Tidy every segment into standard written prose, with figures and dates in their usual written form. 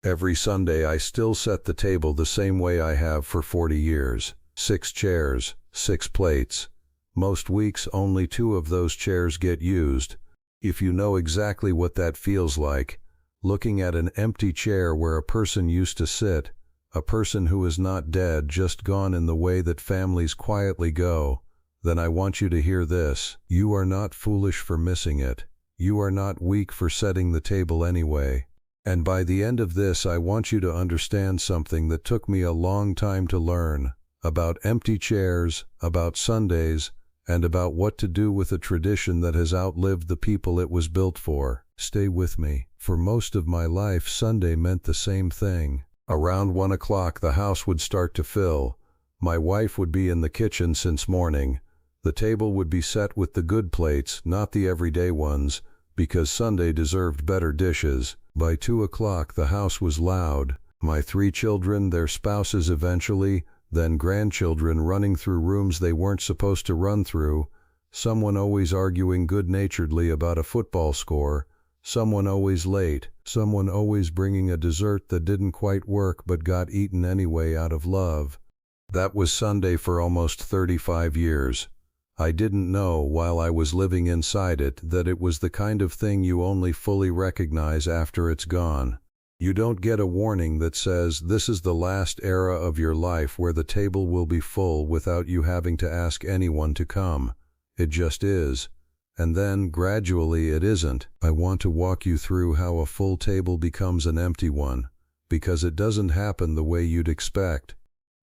Every Sunday I still set the table the same way I have for 40 years. 6 chairs, 6 plates. Most weeks only 2 of those chairs get used. If you know exactly what that feels like, looking at an empty chair where a person used to sit, a person who is not dead, just gone in the way that families quietly go, then I want you to hear this. You are not foolish for missing it. You are not weak for setting the table anyway. And by the end of this, I want you to understand something that took me a long time to learn about empty chairs, about Sundays, and about what to do with a tradition that has outlived the people it was built for. Stay with me. For most of my life, Sunday meant the same thing. Around 1 o'clock, the house would start to fill. My wife would be in the kitchen since morning. The table would be set with the good plates, not the everyday ones, because Sunday deserved better dishes. By 2 o'clock, the house was loud. My 3 children, their spouses eventually, then grandchildren running through rooms they weren't supposed to run through, someone always arguing good-naturedly about a football score, someone always late, someone always bringing a dessert that didn't quite work but got eaten anyway out of love. That was Sunday for almost 35 years. I didn't know, while I was living inside it, that it was the kind of thing you only fully recognize after it's gone. You don't get a warning that says this is the last era of your life where the table will be full without you having to ask anyone to come. It just is. And then, gradually, it isn't. I want to walk you through how a full table becomes an empty one, because it doesn't happen the way you'd expect.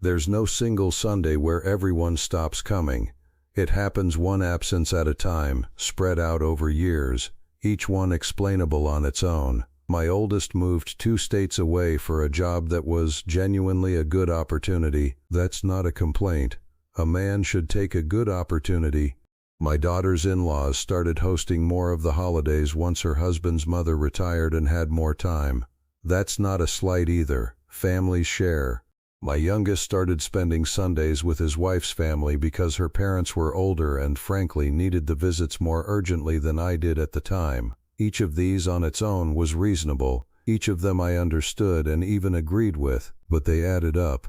There's no single Sunday where everyone stops coming. It happens one absence at a time, spread out over years, each one explainable on its own. My oldest moved 2 states away for a job that was genuinely a good opportunity. That's not a complaint. A man should take a good opportunity. My daughter's in-laws started hosting more of the holidays once her husband's mother retired and had more time. That's not a slight either. Families share. My youngest started spending Sundays with his wife's family because her parents were older and frankly needed the visits more urgently than I did at the time. Each of these on its own was reasonable. Each of them I understood and even agreed with, but they added up.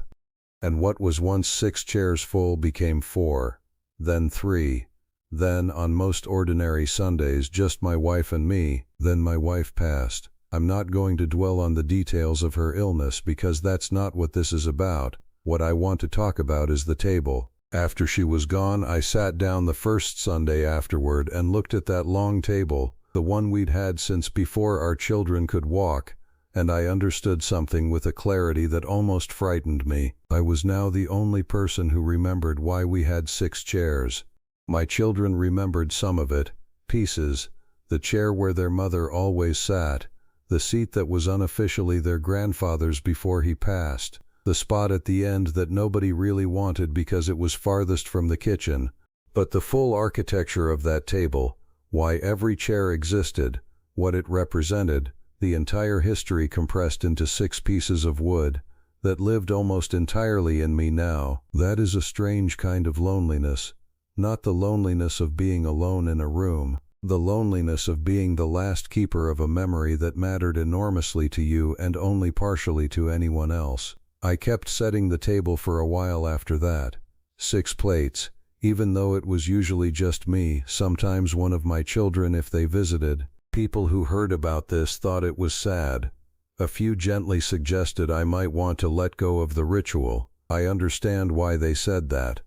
And what was once 6 chairs full became 4, then 3. Then, on most ordinary Sundays, just my wife and me. Then my wife passed. I'm not going to dwell on the details of her illness because that's not what this is about. What I want to talk about is the table. After she was gone, I sat down the first Sunday afterward and looked at that long table, the one we'd had since before our children could walk, and I understood something with a clarity that almost frightened me. I was now the only person who remembered why we had 6 chairs. My children remembered some of it, pieces, the chair where their mother always sat, the seat that was unofficially their grandfather's before he passed, the spot at the end that nobody really wanted because it was farthest from the kitchen, but the full architecture of that table, why every chair existed, what it represented, the entire history compressed into 6 pieces of wood, that lived almost entirely in me now. That is a strange kind of loneliness. Not the loneliness of being alone in a room, the loneliness of being the last keeper of a memory that mattered enormously to you and only partially to anyone else. I kept setting the table for a while after that. 6 plates, even though it was usually just me, sometimes one of my children if they visited. People who heard about this thought it was sad. A few gently suggested I might want to let go of the ritual. I understand why they said that.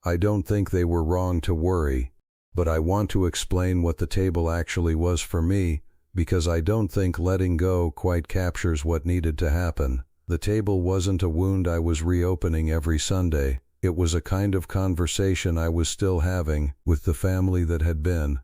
I don't think they were wrong to worry, but I want to explain what the table actually was for me, because I don't think letting go quite captures what needed to happen. The table wasn't a wound I was reopening every Sunday. It was a kind of conversation I was still having with the family that had been.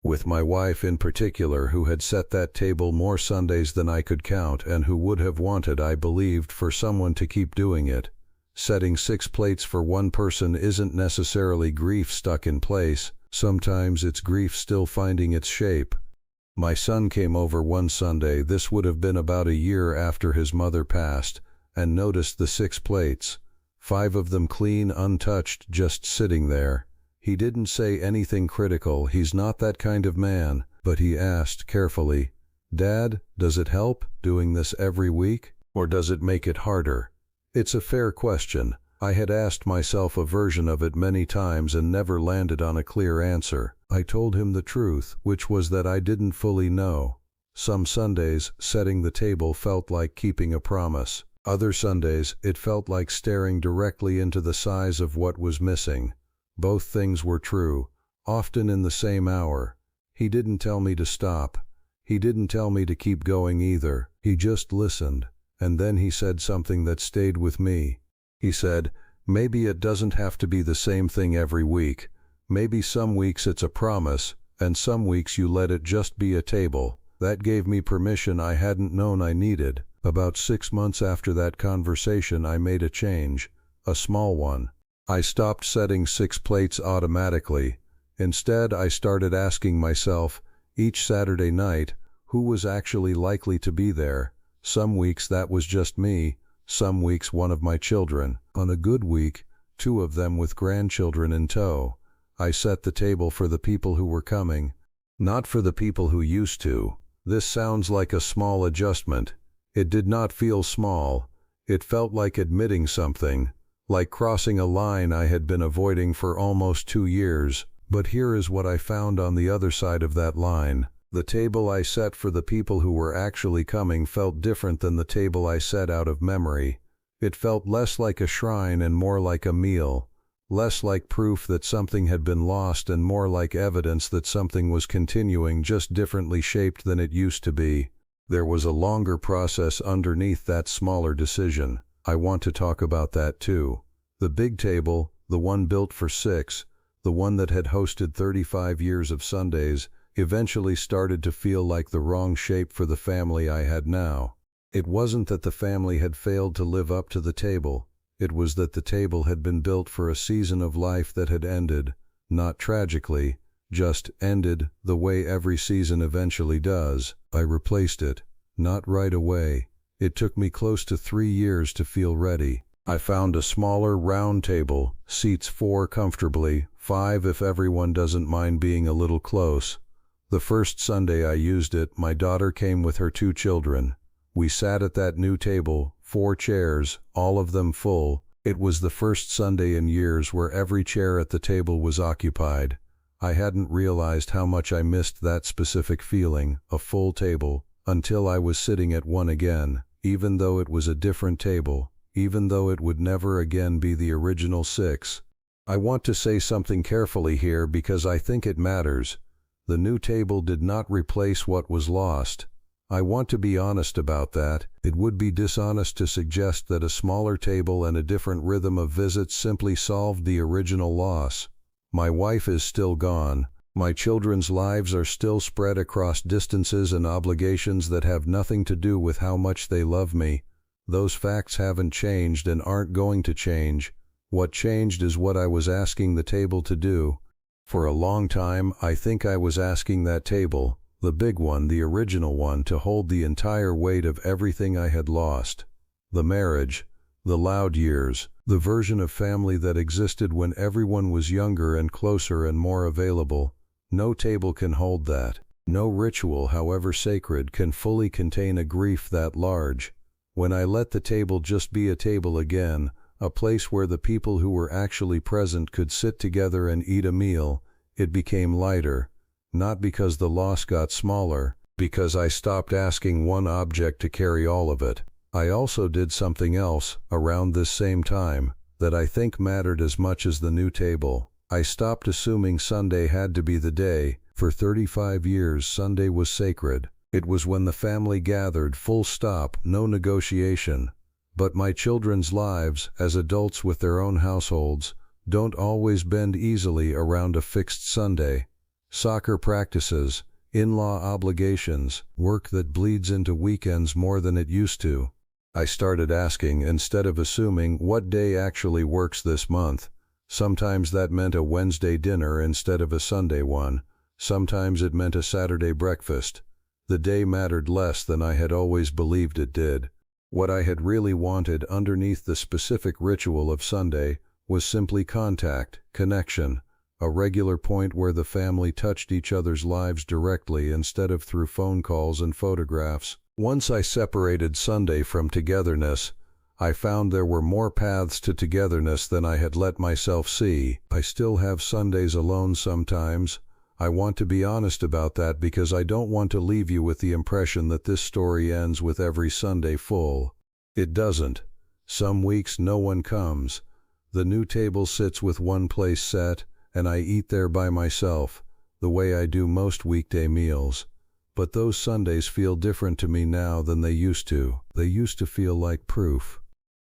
With my wife in particular, who had set that table more Sundays than I could count and who would have wanted, I believed, for someone to keep doing it. Setting 6 plates for one person isn't necessarily grief stuck in place. Sometimes it's grief still finding its shape. My son came over one Sunday, this would have been about a year after his mother passed, and noticed the 6 plates. 5 of them clean, untouched, just sitting there. He didn't say anything critical, he's not that kind of man, but he asked carefully, "Dad, does it help, doing this every week?" Or does it make it harder? It's a fair question. I had asked myself a version of it many times and never landed on a clear answer. I told him the truth, which was that I didn't fully know. Some Sundays, setting the table felt like keeping a promise. Other Sundays, it felt like staring directly into the size of what was missing. Both things were true, often in the same hour. He didn't tell me to stop. He didn't tell me to keep going either. He just listened, and then he said something that stayed with me. He said, maybe it doesn't have to be the same thing every week. Maybe some weeks it's a promise, and some weeks you let it just be a table. That gave me permission I hadn't known I needed. About 6 months after that conversation, I made a change, a small one. I stopped setting 6 plates automatically. Instead, I started asking myself, each Saturday night, who was actually likely to be there. Some weeks that was just me, some weeks one of my children. On a good week, 2 of them with grandchildren in tow. I set the table for the people who were coming, not for the people who used to. This sounds like a small adjustment. It did not feel small. It felt like admitting something, like crossing a line I had been avoiding for almost 2 years. But here is what I found on the other side of that line. The table I set for the people who were actually coming felt different than the table I set out of memory. It felt less like a shrine and more like a meal, less like proof that something had been lost and more like evidence that something was continuing, just differently shaped than it used to be. There was a longer process underneath that smaller decision. I want to talk about that too. The big table, the one built for 6, the one that had hosted 35 years of Sundays, eventually started to feel like the wrong shape for the family I had now. It wasn't that the family had failed to live up to the table. It was that the table had been built for a season of life that had ended, not tragically, just ended the way every season eventually does. I replaced it, not right away. It took me close to 3 years to feel ready. I found a smaller round table, seats 4 comfortably, 5 if everyone doesn't mind being a little close. The first Sunday I used it, my daughter came with her 2 children. We sat at that new table, 4 chairs, all of them full. It was the first Sunday in years where every chair at the table was occupied. I hadn't realized how much I missed that specific feeling, a full table, until I was sitting at one again, even though it was a different table, even though it would never again be the original 6. I want to say something carefully here because I think it matters. The new table did not replace what was lost. I want to be honest about that. It would be dishonest to suggest that a smaller table and a different rhythm of visits simply solved the original loss. My wife is still gone. My children's lives are still spread across distances and obligations that have nothing to do with how much they love me. Those facts haven't changed and aren't going to change. What changed is what I was asking the table to do. For a long time, I think I was asking that table, the big one, the original one, to hold the entire weight of everything I had lost. The marriage, the loud years, the version of family that existed when everyone was younger and closer and more available. No table can hold that. No ritual, however sacred, can fully contain a grief that large. When I let the table just be a table again, a place where the people who were actually present could sit together and eat a meal, it became lighter. Not because the loss got smaller, because I stopped asking one object to carry all of it. I also did something else, around this same time, that I think mattered as much as the new table. I stopped assuming Sunday had to be the day. For 35 years, Sunday was sacred. It was when the family gathered, full stop, no negotiation. But my children's lives, as adults with their own households, don't always bend easily around a fixed Sunday. Soccer practices, in-law obligations, work that bleeds into weekends more than it used to. I started asking, instead of assuming, what day actually works this month. Sometimes that meant a Wednesday dinner instead of a Sunday one. Sometimes it meant a Saturday breakfast. The day mattered less than I had always believed it did. What I had really wanted underneath the specific ritual of Sunday was simply contact, connection, a regular point where the family touched each other's lives directly instead of through phone calls and photographs. Once I separated Sunday from togetherness, I found there were more paths to togetherness than I had let myself see. I still have Sundays alone sometimes. I want to be honest about that because I don't want to leave you with the impression that this story ends with every Sunday full. It doesn't. Some weeks no one comes. The new table sits with one place set, and I eat there by myself, the way I do most weekday meals. But those Sundays feel different to me now than they used to. They used to feel like proof.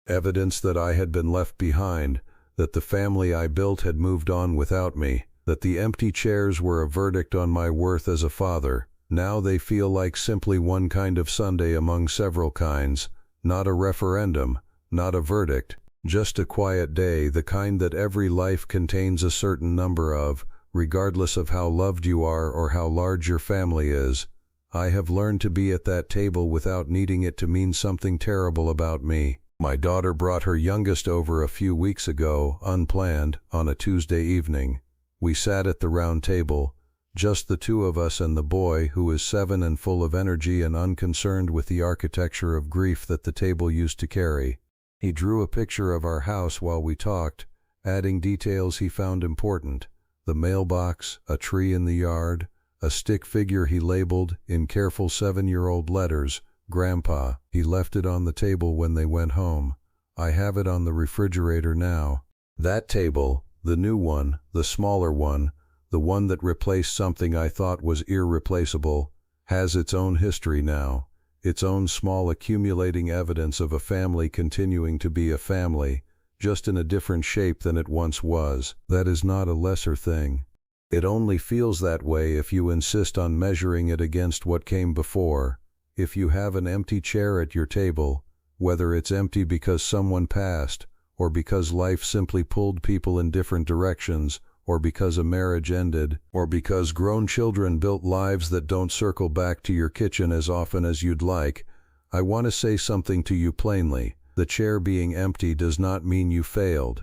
Evidence that I had been left behind, that the family I built had moved on without me, that the empty chairs were a verdict on my worth as a father. Now they feel like simply one kind of Sunday among several kinds, not a referendum, not a verdict, just a quiet day, the kind that every life contains a certain number of, regardless of how loved you are or how large your family is. I have learned to be at that table without needing it to mean something terrible about me. My daughter brought her youngest over a few weeks ago, unplanned, on a Tuesday evening. We sat at the round table, just the two of us and the boy, who is 7 and full of energy and unconcerned with the architecture of grief that the table used to carry. He drew a picture of our house while we talked, adding details he found important: the mailbox, a tree in the yard, a stick figure he labeled, in careful 7-year-old letters, Grandpa. He left it on the table when they went home. I have it on the refrigerator now. That table, the new one, the smaller one, the one that replaced something I thought was irreplaceable, has its own history now, its own small accumulating evidence of a family continuing to be a family, just in a different shape than it once was. That is not a lesser thing. It only feels that way if you insist on measuring it against what came before. If you have an empty chair at your table, whether it's empty because someone passed, or because life simply pulled people in different directions, or because a marriage ended, or because grown children built lives that don't circle back to your kitchen as often as you'd like, I want to say something to you plainly. The chair being empty does not mean you failed.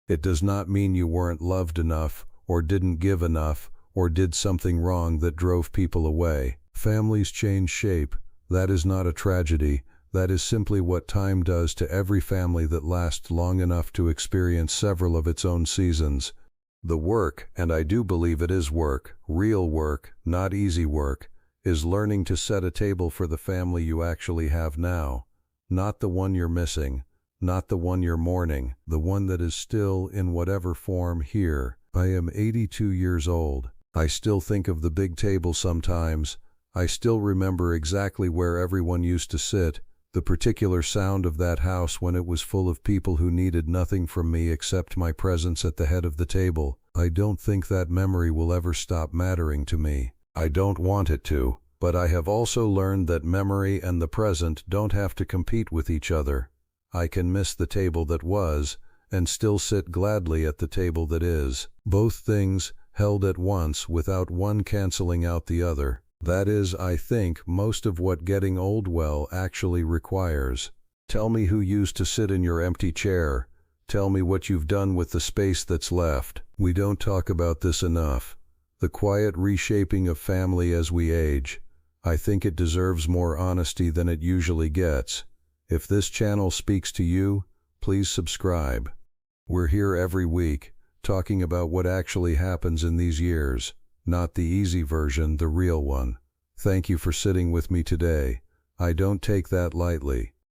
It does not mean you weren't loved enough, or didn't give enough, or did something wrong that drove people away. Families change shape. That is not a tragedy. That is simply what time does to every family that lasts long enough to experience several of its own seasons. The work, and I do believe it is work, real work, not easy work, is learning to set a table for the family you actually have now. Not the one you're missing, not the one you're mourning, the one that is still, in whatever form, here. I am 82 years old. I still think of the big table sometimes. I still remember exactly where everyone used to sit, the particular sound of that house when it was full of people who needed nothing from me except my presence at the head of the table. I don't think that memory will ever stop mattering to me. I don't want it to, but I have also learned that memory and the present don't have to compete with each other. I can miss the table that was, and still sit gladly at the table that is. Both things held at once without one canceling out the other. That is, I think, most of what getting old well actually requires. Tell me who used to sit in your empty chair. Tell me what you've done with the space that's left. We don't talk about this enough. The quiet reshaping of family as we age. I think it deserves more honesty than it usually gets. If this channel speaks to you, please subscribe. We're here every week, talking about what actually happens in these years, not the easy version, the real one. Thank you for sitting with me today. I don't take that lightly.